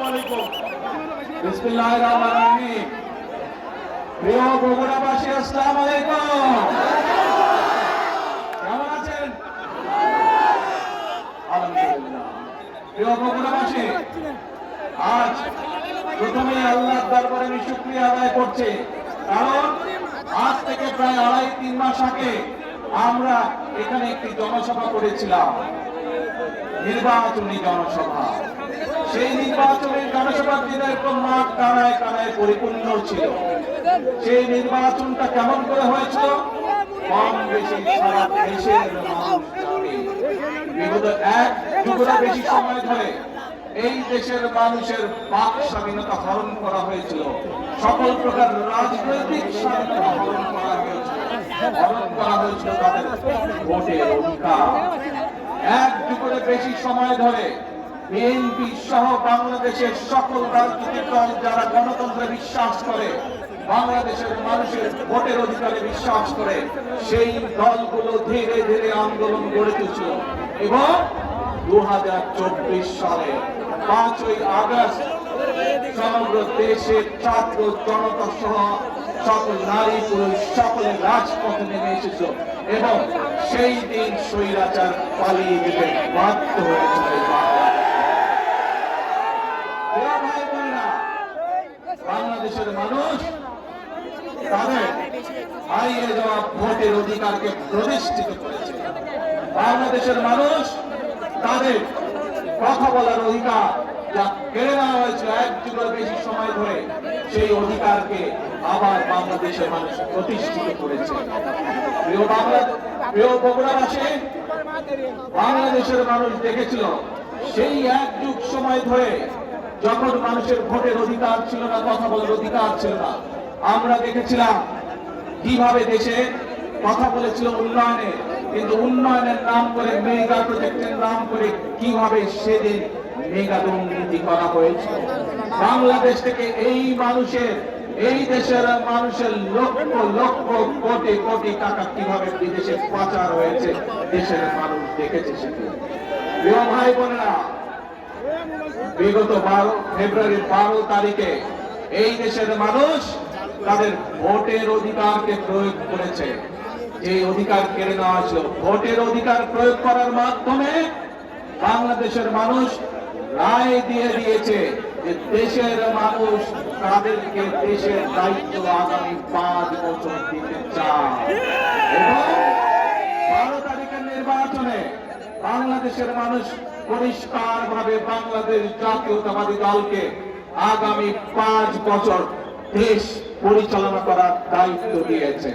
আলাইকুম। বিসমিল্লাহির রহমানির রহিম। প্রিয় বগুড়াবাসী, আসসালামু আলাইকুম। কেমন আছেন? আলহামদুলিল্লাহ। প্রিয় বগুড়াবাসী, আজ প্রথমেই আল্লাহর দরবারে আমি শুকরিয়া আদায় করছি, কারণ আজ থেকে প্রায় 2.5-3 মাস আগে আমরা এখানে একটি জনসভা করেছিলাম, নির্বাচনী জনসভা। সেই নির্বাচনী জনসভার দিনে একদম মাঠ কানায় কানায় পরিপূর্ণ ছিল। সেই নির্বাচনটা কেমন করে হয়েছিল? কম বেশি সারা দেশের মানুষ জানে। বিগত 1 যুগেরও বেশি সময় ধরে এই দেশের মানুষের বাক স্বাধীনতা হরণ করা হয়েছিল, সকল প্রকার রাজনৈতিক স্বাধীনতা হরণ করা হয়েছিল তাদের ভোটের অধিকার। 1 যুগের বেশি সময় ধরে বিএনপি সহ বাংলাদেশের সকল রাজনৈতিক দল যারা গণতন্ত্রে বিশ্বাস করে, বাংলাদেশের মানুষের ভোটের অধিকারে বিশ্বাস করে, সেই দলগুলো ধীরে ধীরে আন্দোলন গড়ে তুলছিল এবং 2024 সালে 5ই আগস্ট সমগ্র দেশের ছাত্র জনতা সহ সকল নারী পুরুষ সকলে রাজপথে নেমে এসেছিল এবং সেই দিন স্বৈরাচার পালিয়ে যেতে বাধ্য হয়েছিল। বাংলাদেশের মানুষ তাদের হারিয়ে যাওয়া ভোটের অধিকারকে প্রতিষ্ঠিত করেছে। বাংলাদেশের মানুষ তাদের কথা বলার অধিকার যা কেড়ে নেওয়া হয়েছিল 1 যুগের বেশি সময় ধরে, সেই অধিকারকে আবার বাংলাদেশের মানুষ প্রতিষ্ঠিত করেছে। প্রিয় বগুড়াবাসী, বাংলাদেশের মানুষ দেখেছিল সেই 1 যুগ সময় ধরে যখন মানুষের ভোটের অধিকার ছিল না, কথা বলার অধিকার ছিল না, আমরা দেখেছিলাম কিভাবে দেশে কথা বলেছিল উন্নয়নে, কিন্তু উন্নয়নের নাম করে, মেগা প্রজেক্টের নাম করে কিভাবে সেদিন মেগা দুর্নীতি করা হয়েছে। বাংলাদেশ থেকে এই দেশের মানুষের লক্ষ লক্ষ কোটি কোটি টাকা কিভাবে বিদেশে পাচার হয়েছে দেশের মানুষ দেখেছে সেদিন। প্রিয় ভাই বোনেরা, বিগত ফেব্রুয়ারির 12 তারিখে এই দেশের মানুষ তাদের ভোটের অধিকারকে প্রয়োগ করেছে। যে অধিকার কেড়ে নেওয়া ছিল, ভোটের অধিকার প্রয়োগ করার মাধ্যমে বাংলাদেশের মানুষ রায় দিয়ে দিয়েছে যে দেশের মানুষ তাদেরকে দেশের দায়িত্ব আগামী 5 বছর দিতে চায় এবং 12 তারিখের নির্বাচনে বাংলাদেশের মানুষ পরিষ্কারভাবে বাংলাদেশ জাতীয়তাবাদী দলকে আগামী 5 বছর দেশ পরিচালনা করার দায়িত্ব দিয়েছে।